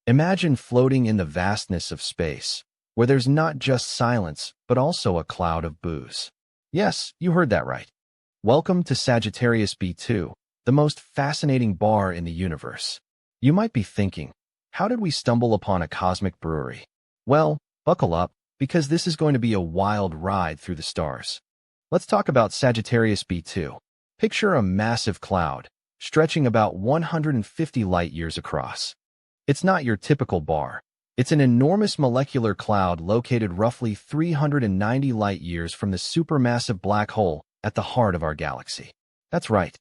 Imagine floating in the vastness of space, where there's not just silence, but also a cloud of booze. Yes, you heard that right. Welcome to Sagittarius B2, the most fascinating bar in the universe. You might be thinking, how did we stumble upon a cosmic brewery? Well, buckle up, because this is going to be a wild ride through the stars. Let's talk about Sagittarius B2. Picture a massive cloud, stretching about 150 light-years across. It's not your typical bar. It's an enormous molecular cloud located roughly 390 light-years from the supermassive black hole at the heart of our galaxy. That's right.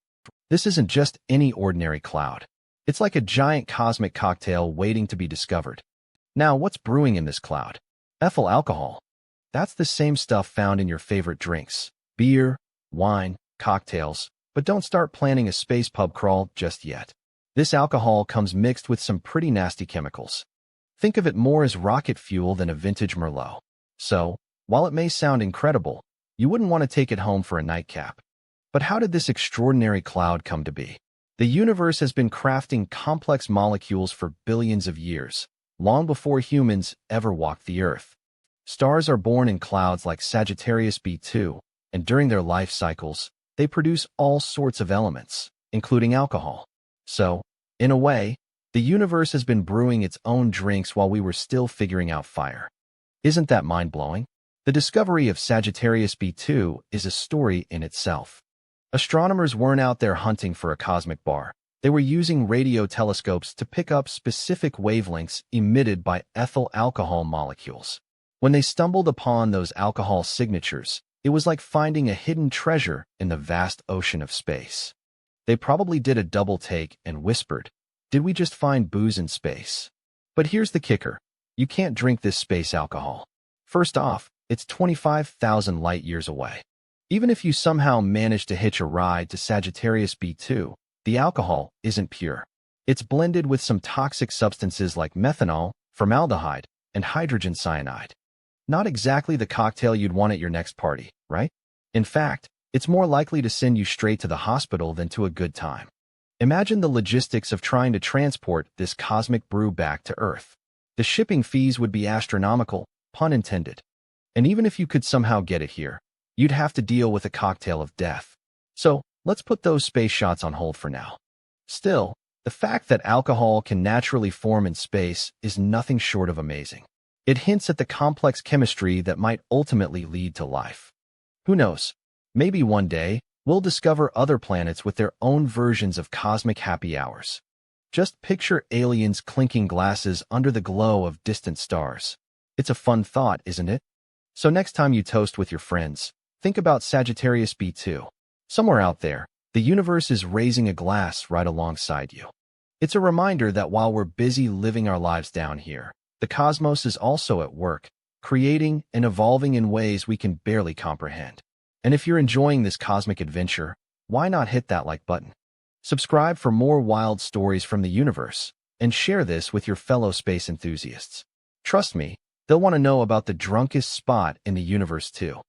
This isn't just any ordinary cloud. It's like a giant cosmic cocktail waiting to be discovered. Now, what's brewing in this cloud? Ethyl alcohol. That's the same stuff found in your favorite drinks. Beer, wine, cocktails. But don't start planning a space pub crawl just yet. This alcohol comes mixed with some pretty nasty chemicals. Think of it more as rocket fuel than a vintage Merlot. So, while it may sound incredible, you wouldn't want to take it home for a nightcap. But how did this extraordinary cloud come to be? The universe has been crafting complex molecules for billions of years, long before humans ever walked the Earth. Stars are born in clouds like Sagittarius B2, and during their life cycles, they produce all sorts of elements, including alcohol. So, in a way, the universe has been brewing its own drinks while we were still figuring out fire. Isn't that mind-blowing? The discovery of Sagittarius B2 is a story in itself. Astronomers weren't out there hunting for a cosmic bar. They were using radio telescopes to pick up specific wavelengths emitted by ethyl alcohol molecules. When they stumbled upon those alcohol signatures, it was like finding a hidden treasure in the vast ocean of space. They probably did a double take and whispered, "Did we just find booze in space?" But here's the kicker. You can't drink this space alcohol. First off, it's 25,000 light-years away. Even if you somehow manage to hitch a ride to Sagittarius B2, the alcohol isn't pure. It's blended with some toxic substances like methanol, formaldehyde, and hydrogen cyanide. Not exactly the cocktail you'd want at your next party, right? In fact, it's more likely to send you straight to the hospital than to a good time. Imagine the logistics of trying to transport this cosmic brew back to Earth. The shipping fees would be astronomical, pun intended. And even if you could somehow get it here, you'd have to deal with a cocktail of death. So, let's put those space shots on hold for now. Still, the fact that alcohol can naturally form in space is nothing short of amazing. It hints at the complex chemistry that might ultimately lead to life. Who knows? Maybe one day, we'll discover other planets with their own versions of cosmic happy hours. Just picture aliens clinking glasses under the glow of distant stars. It's a fun thought, isn't it? So next time you toast with your friends, think about Sagittarius B2. Somewhere out there, the universe is raising a glass right alongside you. It's a reminder that while we're busy living our lives down here, the cosmos is also at work, creating and evolving in ways we can barely comprehend. And if you're enjoying this cosmic adventure, why not hit that like button? Subscribe for more wild stories from the universe, and share this with your fellow space enthusiasts. Trust me, they'll want to know about the drunkest spot in the universe too.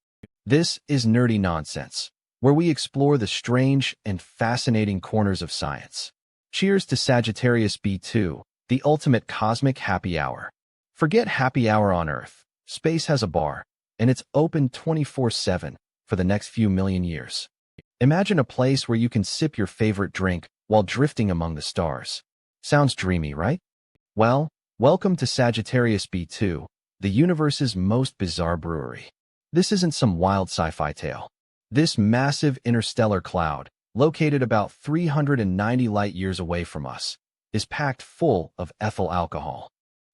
This is Nerdy Nonsense, where we explore the strange and fascinating corners of science. Cheers to Sagittarius B2, the ultimate cosmic happy hour. Forget happy hour on Earth. Space has a bar, and it's open 24/7 for the next few million years. Imagine a place where you can sip your favorite drink while drifting among the stars. Sounds dreamy, right? Well, welcome to Sagittarius B2, the universe's most bizarre brewery. This isn't some wild sci-fi tale. This massive interstellar cloud, located about 390 light-years away from us, is packed full of ethyl alcohol.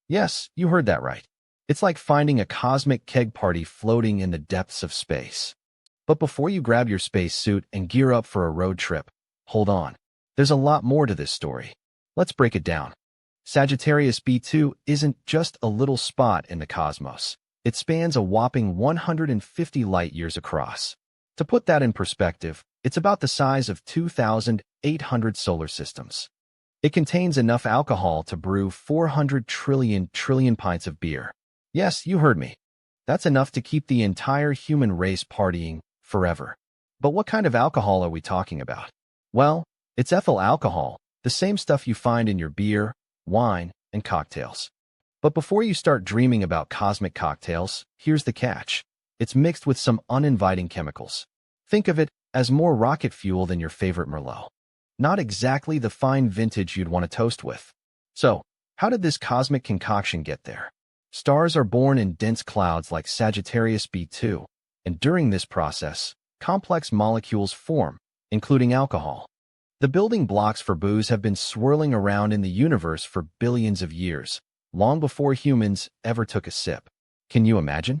Yes, you heard that right. It's like finding a cosmic keg party floating in the depths of space. But before you grab your space suit and gear up for a road trip, hold on. There's a lot more to this story. Let's break it down. Sagittarius B2 isn't just a little spot in the cosmos. It spans a whopping 150 light-years across. To put that in perspective, it's about the size of 2,800 solar systems. It contains enough alcohol to brew 400 trillion pints of beer. Yes, you heard me. That's enough to keep the entire human race partying forever. But what kind of alcohol are we talking about? Well, it's ethyl alcohol, the same stuff you find in your beer, wine, and cocktails. But before you start dreaming about cosmic cocktails, here's the catch. It's mixed with some uninviting chemicals. Think of it as more rocket fuel than your favorite Merlot. Not exactly the fine vintage you'd want to toast with. So, how did this cosmic concoction get there? Stars are born in dense clouds like Sagittarius B2, and during this process, complex molecules form, including alcohol. The building blocks for booze have been swirling around in the universe for billions of years, long before humans ever took a sip. Can you imagine?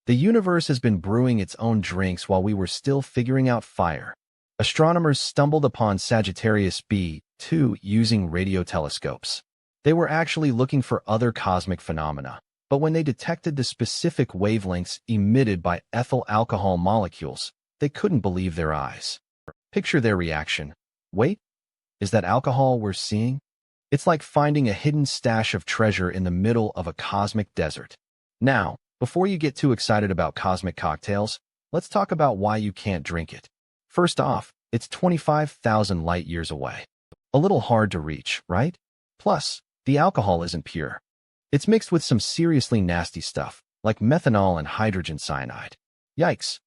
The universe has been brewing its own drinks while we were still figuring out fire. Astronomers stumbled upon Sagittarius B2 using radio telescopes. They were actually looking for other cosmic phenomena, but when they detected the specific wavelengths emitted by ethyl alcohol molecules, they couldn't believe their eyes. Picture their reaction. Wait, is that alcohol we're seeing? It's like finding a hidden stash of treasure in the middle of a cosmic desert. Now, before you get too excited about cosmic cocktails, let's talk about why you can't drink it. First off, it's 25,000 light-years away. A little hard to reach, right? Plus, the alcohol isn't pure. It's mixed with some seriously nasty stuff, like methanol and hydrogen cyanide. Yikes.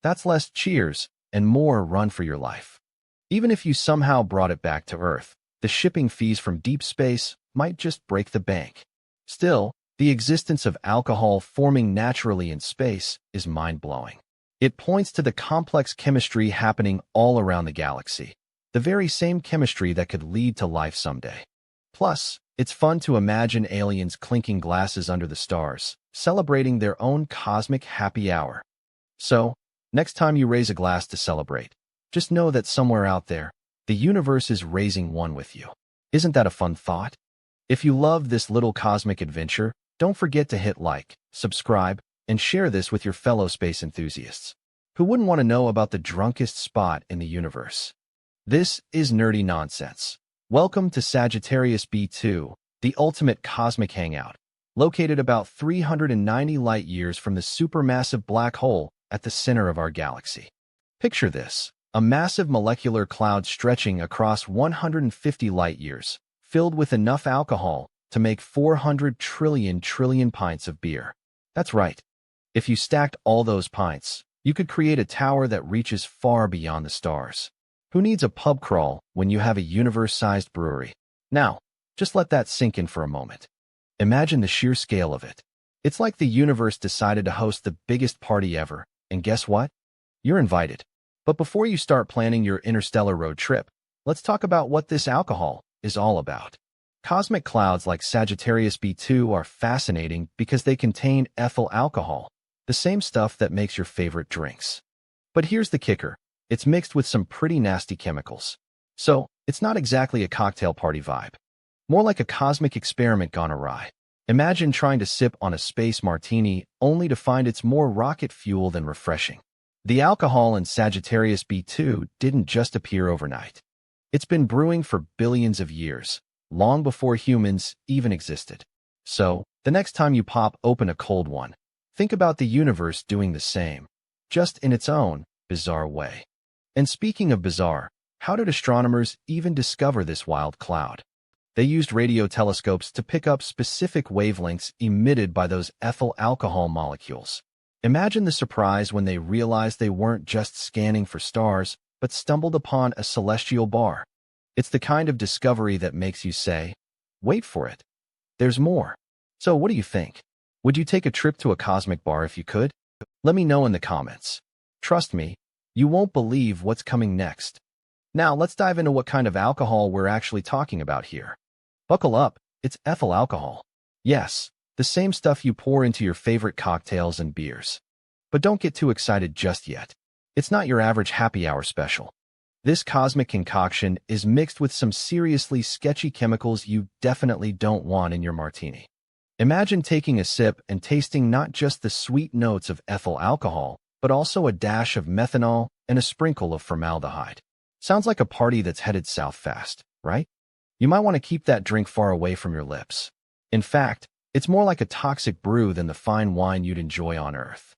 That's less cheers and more run for your life. Even if you somehow brought it back to Earth, the shipping fees from deep space might just break the bank. Still, the existence of alcohol forming naturally in space is mind-blowing. It points to the complex chemistry happening all around the galaxy, the very same chemistry that could lead to life someday. Plus, it's fun to imagine aliens clinking glasses under the stars, celebrating their own cosmic happy hour. So, next time you raise a glass to celebrate, just know that somewhere out there, the universe is raising one with you. Isn't that a fun thought? If you love this little cosmic adventure, don't forget to hit like, subscribe, and share this with your fellow space enthusiasts. Who wouldn't want to know about the drunkest spot in the universe? This is nerdy nonsense. Welcome to Sagittarius B2, the ultimate cosmic hangout, located about 390 light-years from the supermassive black hole at the center of our galaxy. Picture this, a massive molecular cloud stretching across 150 light-years, filled with enough alcohol to make 400 trillion pints of beer. That's right. If you stacked all those pints, you could create a tower that reaches far beyond the stars. Who needs a pub crawl when you have a universe-sized brewery? Now, just let that sink in for a moment. Imagine the sheer scale of it. It's like the universe decided to host the biggest party ever, and guess what? You're invited. But before you start planning your interstellar road trip, let's talk about what this alcohol is all about. Cosmic clouds like Sagittarius B2 are fascinating because they contain ethyl alcohol, the same stuff that makes your favorite drinks. But here's the kicker. It's mixed with some pretty nasty chemicals. So, it's not exactly a cocktail party vibe. More like a cosmic experiment gone awry. Imagine trying to sip on a space martini only to find it's more rocket fuel than refreshing. The alcohol in Sagittarius B2 didn't just appear overnight. It's been brewing for billions of years, long before humans even existed. So, the next time you pop open a cold one, think about the universe doing the same, just in its own bizarre way. And speaking of bizarre, how did astronomers even discover this wild cloud? They used radio telescopes to pick up specific wavelengths emitted by those ethyl alcohol molecules. Imagine the surprise when they realized they weren't just scanning for stars, but stumbled upon a celestial bar. It's the kind of discovery that makes you say, wait for it. There's more. So what do you think? Would you take a trip to a cosmic bar if you could? Let me know in the comments. Trust me, you won't believe what's coming next. Now let's dive into what kind of alcohol we're actually talking about here. Buckle up, it's ethyl alcohol. Yes, the same stuff you pour into your favorite cocktails and beers. But don't get too excited just yet. It's not your average happy hour special. This cosmic concoction is mixed with some seriously sketchy chemicals you definitely don't want in your martini. Imagine taking a sip and tasting not just the sweet notes of ethyl alcohol, but also a dash of methanol and a sprinkle of formaldehyde. Sounds like a party that's headed south fast, right? You might want to keep that drink far away from your lips. In fact, it's more like a toxic brew than the fine wine you'd enjoy on Earth.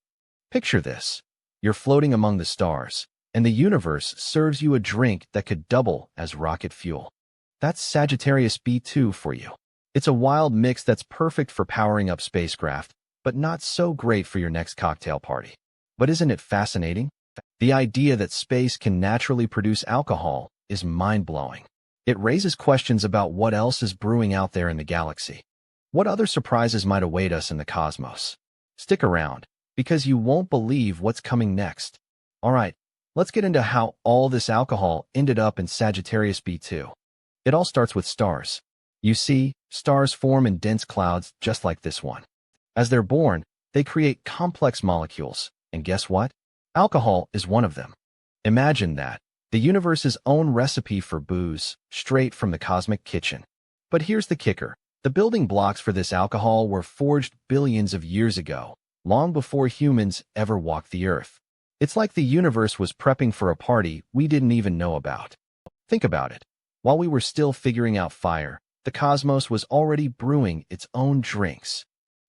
Picture this. You're floating among the stars, and the universe serves you a drink that could double as rocket fuel. That's Sagittarius B2 for you. It's a wild mix that's perfect for powering up spacecraft, but not so great for your next cocktail party. But isn't it fascinating? The idea that space can naturally produce alcohol is mind-blowing. It raises questions about what else is brewing out there in the galaxy. What other surprises might await us in the cosmos? Stick around, because you won't believe what's coming next. All right, let's get into how all this alcohol ended up in Sagittarius B2. It all starts with stars. You see, stars form in dense clouds just like this one. As they're born, they create complex molecules, and guess what? Alcohol is one of them. Imagine that, the universe's own recipe for booze, straight from the cosmic kitchen. But here's the kicker. The building blocks for this alcohol were forged billions of years ago, long before humans ever walked the earth. It's like the universe was prepping for a party we didn't even know about. Think about it. While we were still figuring out fire, the cosmos was already brewing its own drinks.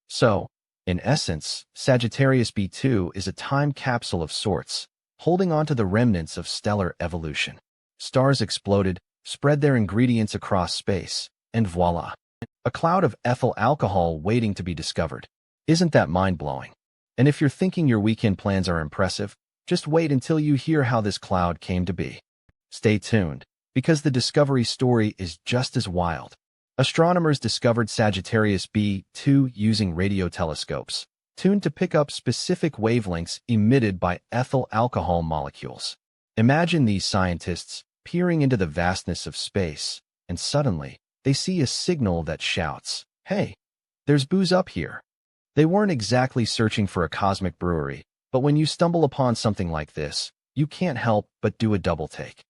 So, in essence, Sagittarius B2 is a time capsule of sorts, holding on to the remnants of stellar evolution. Stars exploded, spread their ingredients across space, and voila! A cloud of ethyl alcohol waiting to be discovered. Isn't that mind-blowing? And if you're thinking your weekend plans are impressive, just wait until you hear how this cloud came to be. Stay tuned, because the discovery story is just as wild. Astronomers discovered Sagittarius B2 using radio telescopes, tuned to pick up specific wavelengths emitted by ethyl alcohol molecules. Imagine these scientists peering into the vastness of space, and suddenly, they see a signal that shouts, "Hey, there's booze up here." They weren't exactly searching for a cosmic brewery, but when you stumble upon something like this, you can't help but do a double take.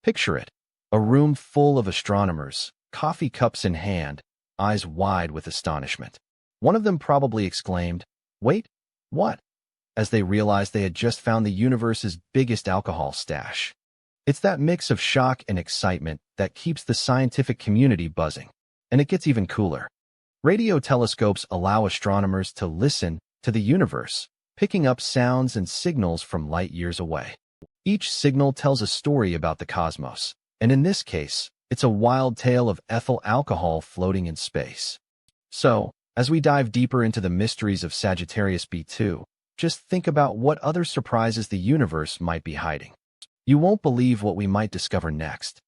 Picture it, a room full of astronomers, coffee cups in hand, eyes wide with astonishment. One of them probably exclaimed, "Wait, what?" as they realized they had just found the universe's biggest alcohol stash. It's that mix of shock and excitement that keeps the scientific community buzzing. And it gets even cooler. Radio telescopes allow astronomers to listen to the universe, picking up sounds and signals from light years away. Each signal tells a story about the cosmos, and in this case, it's a wild tale of ethyl alcohol floating in space. So, as we dive deeper into the mysteries of Sagittarius B2, just think about what other surprises the universe might be hiding. You won't believe what we might discover next.